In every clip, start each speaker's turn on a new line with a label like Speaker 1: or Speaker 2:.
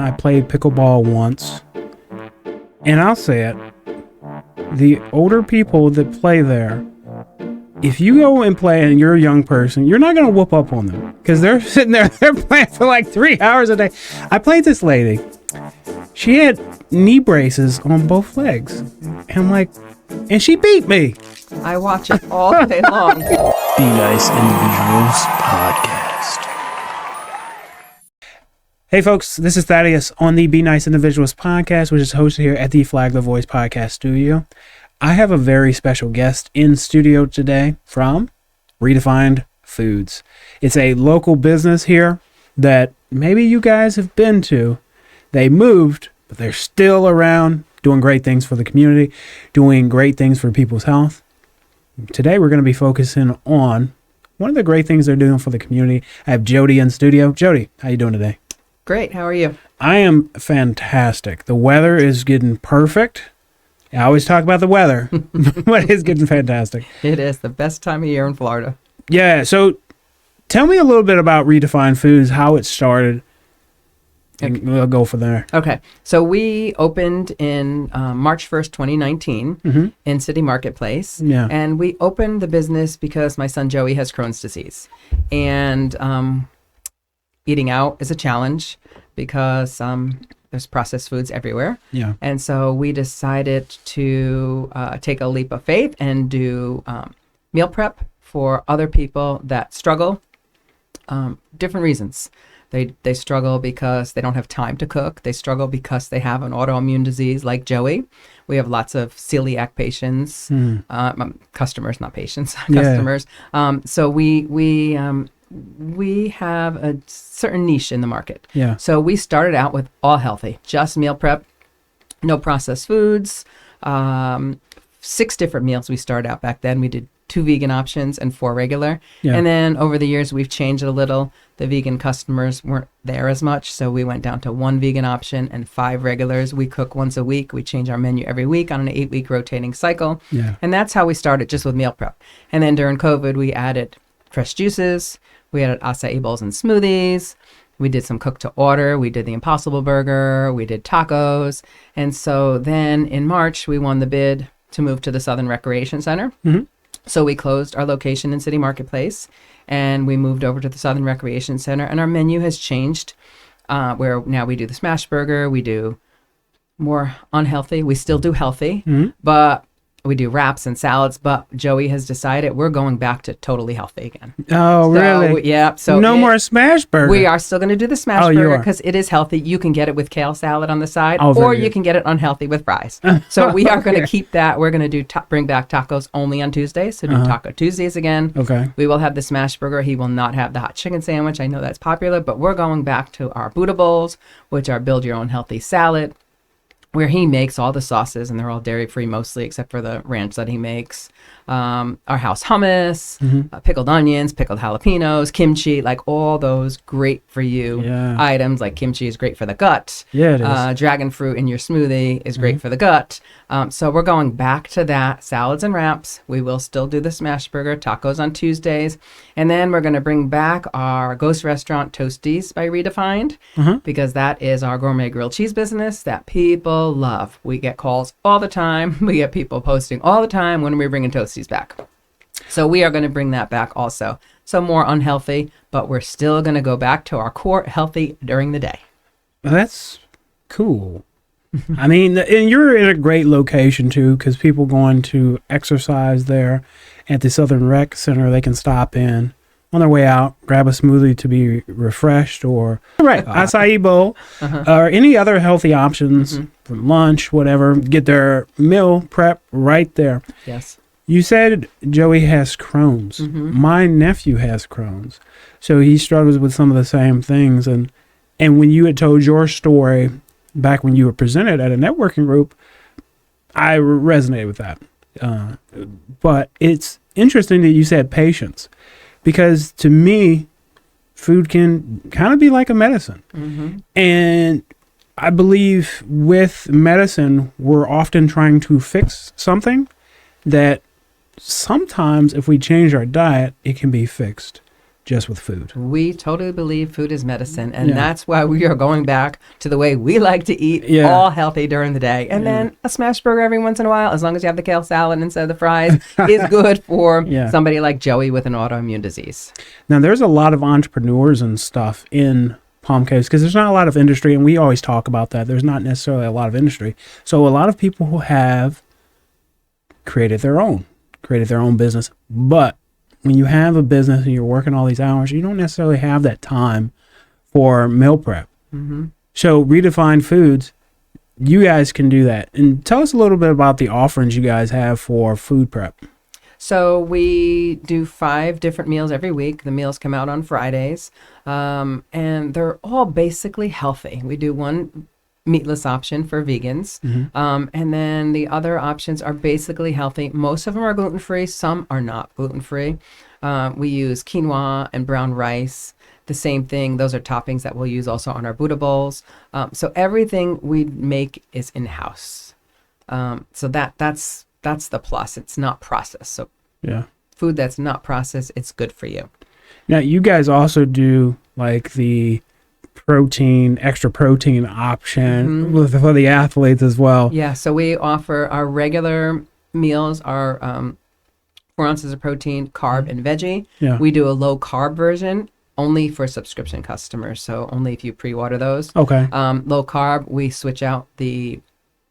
Speaker 1: I played pickleball once, and I'll say it, the older people that play there, if you go and play and you're a young person, you're not going to whoop up on them because they're sitting there, they're playing for like 3 hours a day. I played this lady. She had knee braces on both legs. And I'm like, and she beat me.
Speaker 2: I watch it all day long.
Speaker 3: Be Nice Individuals Podcast.
Speaker 1: Hey folks, this is Thaddeus on the Be Nice Individuals Podcast, which is hosted here at the Flagler Voice Podcast Studio. I have a very special guest in studio today from Redefined Foods. It's a local business here that maybe you guys have been to. They moved, but they're still around doing great things for the community, doing great things for people's health. Today we're going to be focusing on one of the great things they're doing for the community. I have Jodee in studio. Jodee, how you doing today?
Speaker 2: Great. How are you?
Speaker 1: I am fantastic. The weather is getting perfect. I always talk about the weather, but it's getting fantastic.
Speaker 2: It is the best time of year in Florida.
Speaker 1: Yeah. So tell me a little bit about Redefined Foods, how it started, and we'll go from there.
Speaker 2: Okay. So we opened in March 1st, 2019 in City Marketplace.
Speaker 1: Yeah.
Speaker 2: And we opened the business because my son Joey has Crohn's disease. And eating out is a challenge because there's processed foods everywhere.
Speaker 1: Yeah.
Speaker 2: And so we decided to take a leap of faith and do meal prep for other people that struggle. Different reasons. They struggle because they don't have time to cook. They struggle because they have an autoimmune disease like Joey. We have lots of celiac patients, customers, not patients, customers. So we have a certain niche in the market.
Speaker 1: Yeah.
Speaker 2: So we started out with all healthy, just meal prep, no processed foods, 6 different meals we started out back then. We did 2 vegan options and 4 regular.
Speaker 1: Yeah.
Speaker 2: And then over the years, we've changed it a little. The vegan customers weren't there as much, so we went down to 1 vegan option and 5 regulars. We cook once a week. We change our menu every week on an 8-week rotating cycle.
Speaker 1: Yeah.
Speaker 2: And that's how we started, just with meal prep. And then during COVID, we added fresh juices. We added acai bowls and smoothies. We did some cook to order. We did the Impossible Burger. We did tacos. And so then in March, we won the bid to move to the Southern Recreation Center. Mm-hmm. So we closed our location in City Marketplace and we moved over to the Southern Recreation Center, and our menu has changed where now we do the smash burger. We do more unhealthy. We still do healthy, but we do wraps and salads, but Joey has decided we're going back to totally healthy again.
Speaker 1: Oh, really?
Speaker 2: Yeah. So
Speaker 1: no more smash burger.
Speaker 2: We are still going to do the smash
Speaker 1: you
Speaker 2: burger
Speaker 1: are.
Speaker 2: because it is healthy. You can get it with kale salad on the side,
Speaker 1: Oh, very
Speaker 2: or
Speaker 1: good.
Speaker 2: you can get it unhealthy with fries. So we are going to keep that. We're going to do bring back tacos only on Tuesdays. So do Taco Tuesdays again.
Speaker 1: Okay.
Speaker 2: We will have the smash burger. He will not have the hot chicken sandwich. I know that's popular, but we're going back to our Buddha bowls, which are build your own healthy salad, where he makes all the sauces, and they're all dairy-free mostly, except for the ranch that he makes. Our house hummus, pickled onions, pickled jalapenos, kimchi, like all those great for you items. Like kimchi is great for the gut.
Speaker 1: Yeah, it is.
Speaker 2: Dragon fruit in your smoothie is great for the gut. So we're going back to that. Salads and wraps. We will still do the smash burger, tacos on Tuesdays. And then we're going to bring back our ghost restaurant, Toasties by Redefined, because that is our gourmet grilled cheese business that people love. We get calls all the time. We get people posting all the time, when are we bringing Toasties back? So we are going to bring that back also. So more unhealthy, but we're still going to go back to our core healthy during the day.
Speaker 1: That's cool. I mean, and you're in a great location too, because people going to exercise there at the Southern Rec Center, they can stop in on their way out, grab a smoothie to be refreshed, or acai bowl, or any other healthy options for lunch, whatever. Get their meal prep right there.
Speaker 2: Yes.
Speaker 1: You said Joey has Crohn's. My nephew has Crohn's, so he struggles with some of the same things. And when you had told your story back when you were presented at a networking group, I resonated with that. But it's interesting that you said patience, because to me, food can kind of be like a medicine. And I believe with medicine, we're often trying to fix something that sometimes if we change our diet, it can be fixed. just with food.
Speaker 2: We totally believe food is medicine, and that's why we are going back to the way we like to eat, all healthy during the day. And then a smash burger every once in a while, as long as you have the kale salad instead of the fries, is good for somebody like Joey with an autoimmune disease.
Speaker 1: Now, there's a lot of entrepreneurs and stuff in Palm Coast because there's not a lot of industry, and we always talk about that. There's not necessarily a lot of industry. So a lot of people who have created their own business, but when you have a business and you're working all these hours, you don't necessarily have that time for meal prep.
Speaker 2: Mm-hmm.
Speaker 1: So Redefined Foods, you guys can do that. And tell us a little bit about the offerings you guys have for food prep.
Speaker 2: So we do 5 different meals every week. The meals come out on Fridays, and they're all basically healthy. We do one meatless option for vegans. And then the other options are basically healthy. Most of them are gluten-free. Some are not gluten-free. We use quinoa and brown rice. The same thing. Those are toppings that we'll use also on our Buddha bowls. So everything we make is in-house. So that's the plus. It's not processed. So food that's not processed, it's good for you.
Speaker 1: Now, you guys also do like the extra protein option for the athletes as well.
Speaker 2: Yeah, so we offer our regular meals are 4 ounces of protein, carb, and veggie.
Speaker 1: Yeah.
Speaker 2: We do a low carb version only for subscription customers, so only if you pre-order those.
Speaker 1: Okay.
Speaker 2: Low carb, we switch out the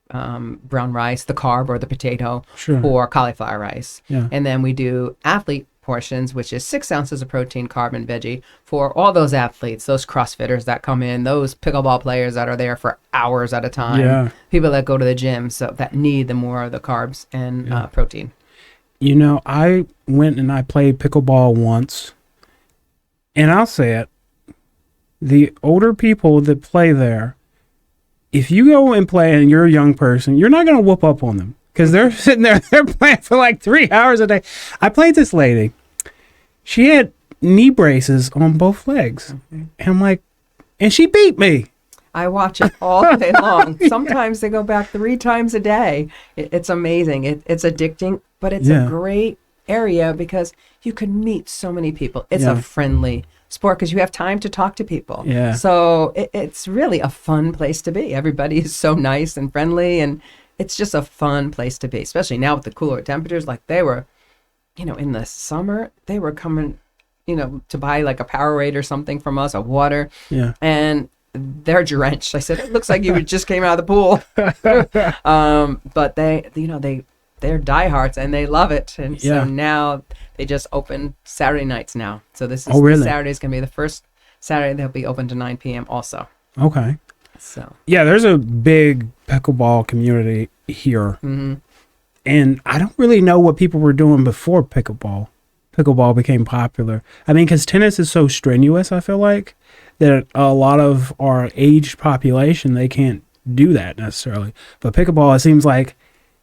Speaker 2: brown rice, the carb or the potato for cauliflower rice.
Speaker 1: Yeah.
Speaker 2: And then we do athlete portions, which is 6 ounces of protein, carb, and veggie for all those athletes, those CrossFitters that come in, those pickleball players that are there for hours at a time, people that go to the gym, so that need the more of the carbs and protein.
Speaker 1: You know, I went and I played pickleball once, and I'll say it, the older people that play there, if you go and play and you're a young person, you're not going to whoop up on them. Because they're sitting there, they're playing for like 3 hours a day. I played this lady. She had knee braces on both legs. And I'm like, and she beat me.
Speaker 2: I watch it all day long. Sometimes they go back 3 times a day. It's amazing. It's addicting, but it's a great area because you can meet so many people. It's a friendly sport because you have time to talk to people.
Speaker 1: Yeah.
Speaker 2: So it's really a fun place to be. Everybody is so nice and friendly, and it's just a fun place to be, especially now with the cooler temperatures. Like they were, in the summer, they were coming, to buy like a Powerade or something from us, of water.
Speaker 1: Yeah.
Speaker 2: And they're drenched. I said, it looks like you just came out of the pool. But they're diehards and they love it. And so now they just open Saturday nights now. So this is Saturday is going to be the first Saturday they'll be open to 9 p.m. also.
Speaker 1: Okay.
Speaker 2: So
Speaker 1: yeah, there's a big pickleball community here. And I don't really know what people were doing before pickleball became popular. I mean, because tennis is so strenuous, I feel like, that a lot of our aged population, they can't do that necessarily. But pickleball, it seems like,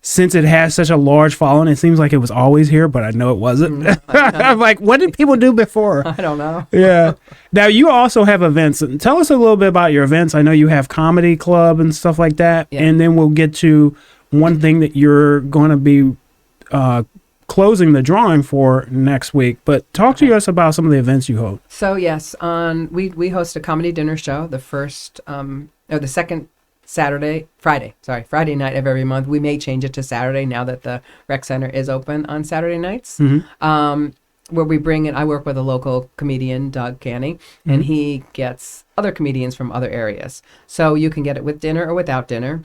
Speaker 1: since it has such a large following, it seems like it was always here, but I know it wasn't. I'm like, what did people do before?
Speaker 2: I don't know.
Speaker 1: Yeah. Now, you also have events. Tell us a little bit about your events. I know you have comedy club and stuff like that. Yeah. And then we'll get to one thing that you're going to be closing the drawing for next week. But talk to us about some of the events you host.
Speaker 2: So, yes, we host a comedy dinner show the second Friday night of every month. We may change it to Saturday now that the rec center is open on Saturday nights. Where we bring in, I work with a local comedian, Doug Canny, and he gets other comedians from other areas. So you can get it with dinner or without dinner.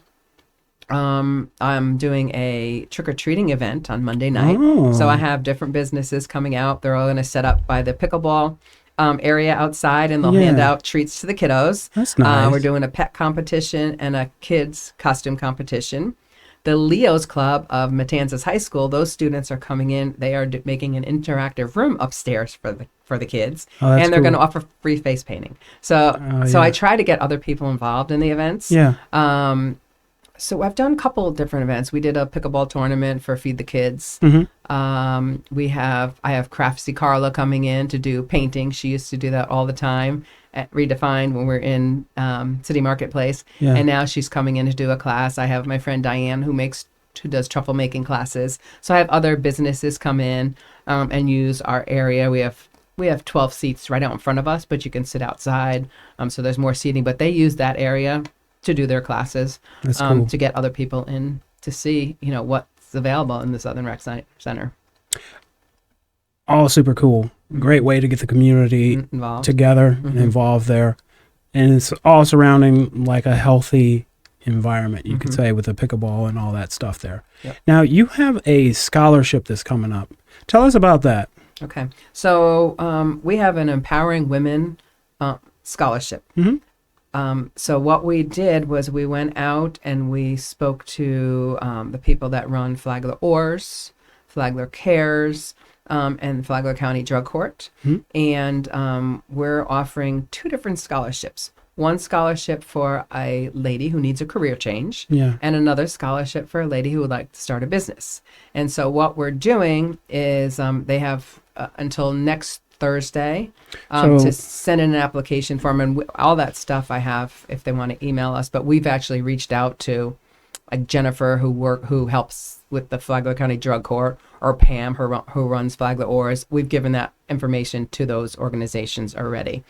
Speaker 2: I'm doing a trick-or-treating event on Monday night. So I have different businesses coming out. They're all going to set up by the pickleball area outside, and they'll hand out treats to the kiddos.
Speaker 1: That's nice.
Speaker 2: We're doing a pet competition and a kids costume competition. The Leo's Club of Matanzas High School, those students are coming in. They are making an interactive room upstairs for the kids, and they're going to offer free face painting. So I try to get other people involved in the events.
Speaker 1: Yeah.
Speaker 2: So I've done a couple of different events. We did a pickleball tournament for Feed the Kids. I have Craftsy Carla coming in to do painting. She used to do that all the time at Redefined when we're in City Marketplace. Yeah. And now she's coming in to do a class. I have my friend Diane who does truffle making classes. So I have other businesses come in and use our area. We have we have 12 seats right out in front of us, but you can sit outside. So there's more seating, but they use that area to do their classes,
Speaker 1: That's cool.
Speaker 2: to get other people in to see, what's available in the Southern Rec Center.
Speaker 1: All super cool. Great way to get the community
Speaker 2: Involved.
Speaker 1: together and involved there. And it's all surrounding like a healthy environment, you could say, with the pickleball and all that stuff there.
Speaker 2: Yep.
Speaker 1: Now, you have a scholarship that's coming up. Tell us about that.
Speaker 2: Okay. So we have an Empowering Women scholarship. So what we did was we went out and we spoke to the people that run Flagler Oars, Flagler Cares, and Flagler County Drug Court. And we're offering 2 different scholarships. One scholarship for a lady who needs a career change, and another scholarship for a lady who would like to start a business. And so what we're doing is they have until next Thursday to send in an application form, and all that stuff I have if they want to email us. But we've actually reached out to like Jennifer who helps with the Flagler County Drug Court, or Pam who runs Flagler Oars. We've given that information to those organizations already.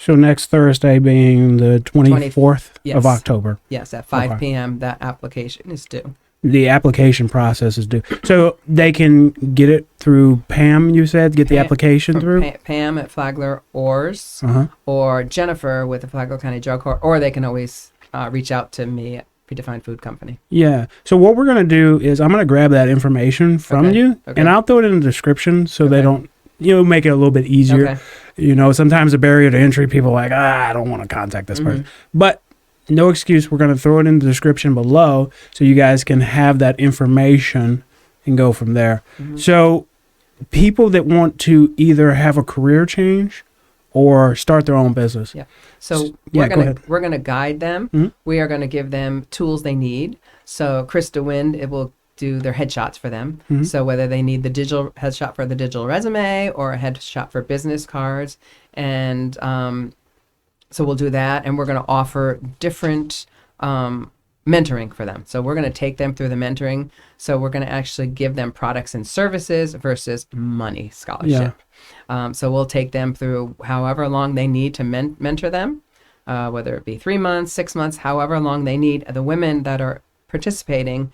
Speaker 1: So next Thursday being the 24th of October.
Speaker 2: Yes, at 5 p.m. that application is due.
Speaker 1: The application process is due. So they can get it through Pam, you said? Get the application through?
Speaker 2: Pam at Flagler Oars, or Jennifer with the Flagler County Drug Court, or they can always reach out to me at Redefined Food Company. Yeah.
Speaker 1: So what we're going to do is I'm going to grab that information from you, and I'll throw it in the description so they don't, make it a little bit easier. Sometimes the barrier to entry, people are like, I don't want to contact this person. But no excuse. We're going to throw it in the description below so you guys can have that information and go from there. So people that want to either have a career change or start their own business.
Speaker 2: So we're gonna guide them. We are gonna give them tools they need. So Krista Wind, it will do their headshots for them. So whether they need the digital headshot for the digital resume or a headshot for business cards, and so we'll do that, and we're going to offer different mentoring for them. So we're going to take them through the mentoring. So we're going to actually give them products and services versus money scholarship. So we'll take them through however long they need to mentor them, whether it be 3 months, 6 months, however long they need. The women that are participating,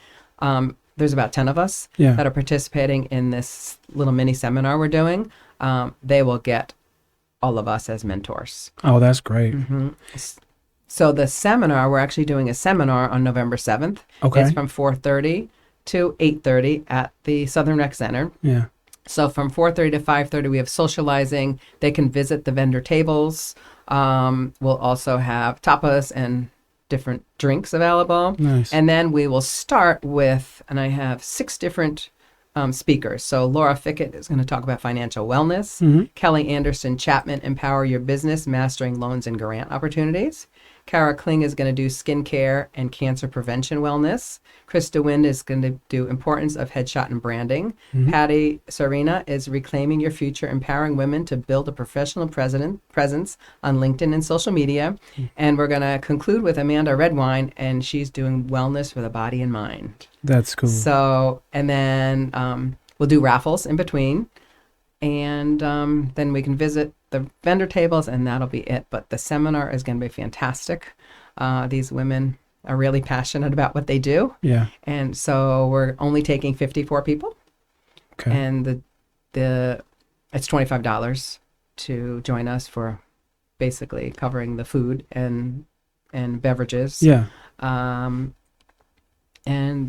Speaker 2: there's about 10 of us that are participating in this little mini seminar we're doing. They will get all of us as mentors.
Speaker 1: Oh, that's great.
Speaker 2: So the seminar, we're actually doing a seminar on November 7th. It's from 4:30 to 8:30 at the Southern Rec Center. So from 4:30 to 5:30, we have socializing. They can visit the vendor tables. We'll also have tapas and different drinks available. And then we will start with, and I have 6 different speakers. So Laura Fickett is going to talk about financial wellness. Kelly Anderson Chapman, Empower Your Business, Mastering Loans and Grant Opportunities. Kara Kling is going to do skincare and cancer prevention wellness. Krista Wind is going to do importance of headshot and branding. Patty Serena is reclaiming your future, empowering women to build a professional presence on LinkedIn and social media. And we're going to conclude with Amanda Redwine, and she's doing wellness for the body and mind.
Speaker 1: That's cool.
Speaker 2: So, and then we'll do raffles in between. And then we can visit the vendor tables, and that'll be it. But the seminar is going to be fantastic. These women are really passionate about what they do. And so we're only taking 54 people. And it's $25 to join us for basically covering the food and beverages. And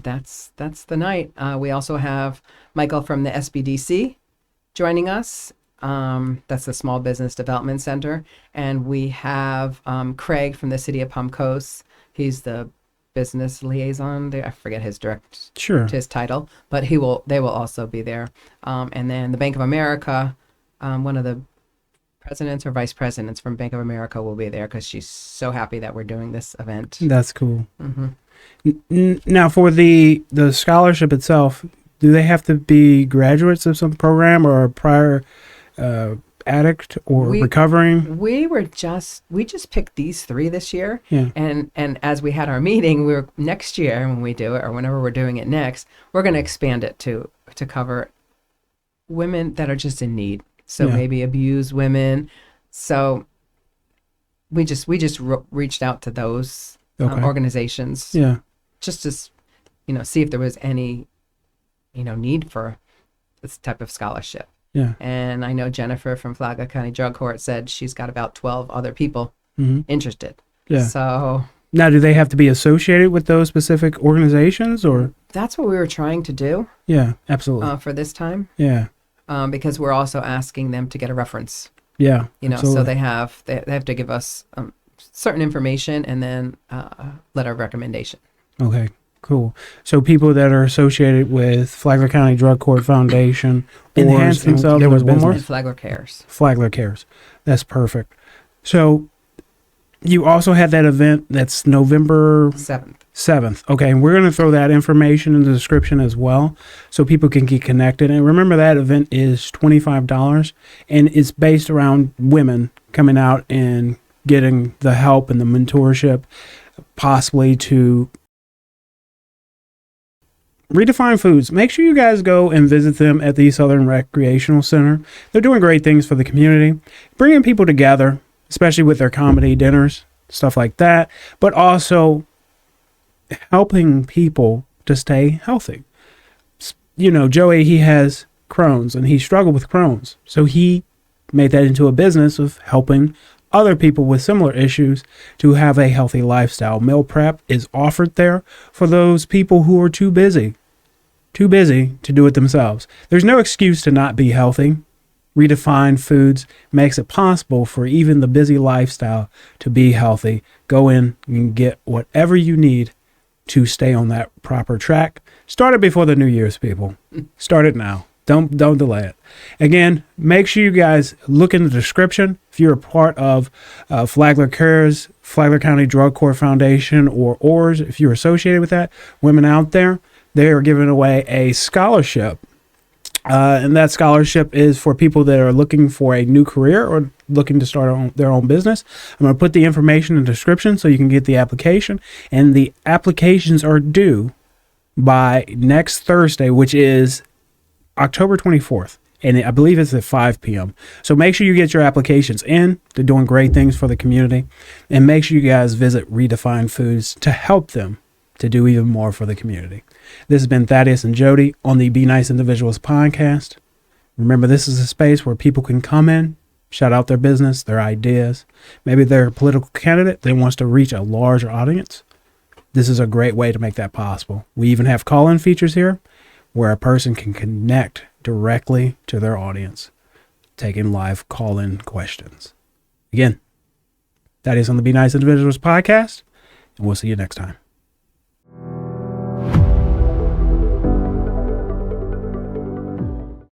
Speaker 2: that's the night. We also have Michael from the SBDC joining us. That's the Small Business Development Center. And we have Craig from the City of Palm Coast. He's the business liaison there. I forget his his title, but they will also be there. And then the Bank of America, one of the presidents or vice presidents from Bank of America will be there because she's so happy that we're doing this event.
Speaker 1: That's cool. Now, for the scholarship itself, do they have to be graduates of some program or a prior addict or recovering? We just picked these 3 this year. And as we had our meeting, next year when we do it, or whenever we're doing it next, we're going to expand it to cover women that are just in need.
Speaker 2: So
Speaker 1: Yeah.
Speaker 2: maybe abused women. So we just reached out to those
Speaker 1: Okay.
Speaker 2: organizations
Speaker 1: Yeah.
Speaker 2: just to see if there was any need for this type of scholarship.
Speaker 1: Yeah.
Speaker 2: And I know Jennifer from Flagler County Drug Court said she's got about 12 other people interested.
Speaker 1: Yeah.
Speaker 2: So
Speaker 1: Now, do they have to be associated with those specific organizations, or?
Speaker 2: that's what we were trying to do
Speaker 1: Yeah, absolutely.
Speaker 2: for this time,
Speaker 1: Yeah.
Speaker 2: because we're also asking them to get a reference.
Speaker 1: Yeah.
Speaker 2: So
Speaker 1: absolutely.
Speaker 2: they have to give us certain information and then letter of recommendation.
Speaker 1: Okay, cool. So people that are associated with Flagler County Drug Court Foundation enhance themselves. There was one more.
Speaker 2: And Flagler Cares.
Speaker 1: Flagler Cares. That's perfect. So you also had that event that's November 7th. Okay, and we're going to throw that information in the description as well so people can get connected. And remember, that event is $25 and it's based around women coming out and getting the help and the mentorship, possibly to Redefine Foods. Make sure you guys go and visit them at the Southern Recreational Center. They're doing great things for the community, bringing people together, especially with their comedy dinners, stuff like that, but also helping people to stay healthy. Joey, he has Crohn's and he struggled with Crohn's. So he made that into a business of helping other people with similar issues to have a healthy lifestyle. Meal prep is offered there for those people who are too busy to do it themselves. There's no excuse to not be healthy. Redefined Foods makes it possible for even the busy lifestyle to be healthy. Go in and get whatever you need to stay on that proper track. Start it before the New Year's, people. Start it now. Don't delay it. Again, make sure you guys look in the description. If you're a part of Flagler Cares, Flagler County Drug Court Foundation, or ORS, if you're associated with that, women out there, they are giving away a scholarship. And that scholarship is for people that are looking for a new career or looking to start their own business. I'm going to put the information in the description so you can get the application. And the applications are due by next Thursday, which is October 24th. And I believe it's at 5 p.m. So make sure you get your applications in. They're doing great things for the community. And make sure you guys visit Redefined Foods to help them to do even more for the community. This has been Thaddeus and Jodee on the Be Nice Individuals podcast. Remember, this is a space where people can come in, shout out their business, their ideas. Maybe they're a political candidate that wants to reach a larger audience. This is a great way to make that possible. We even have call-in features here where a person can connect directly to their audience, taking live call-in questions. Again, that is on the Be Nice Individuals podcast, and we'll see you next time.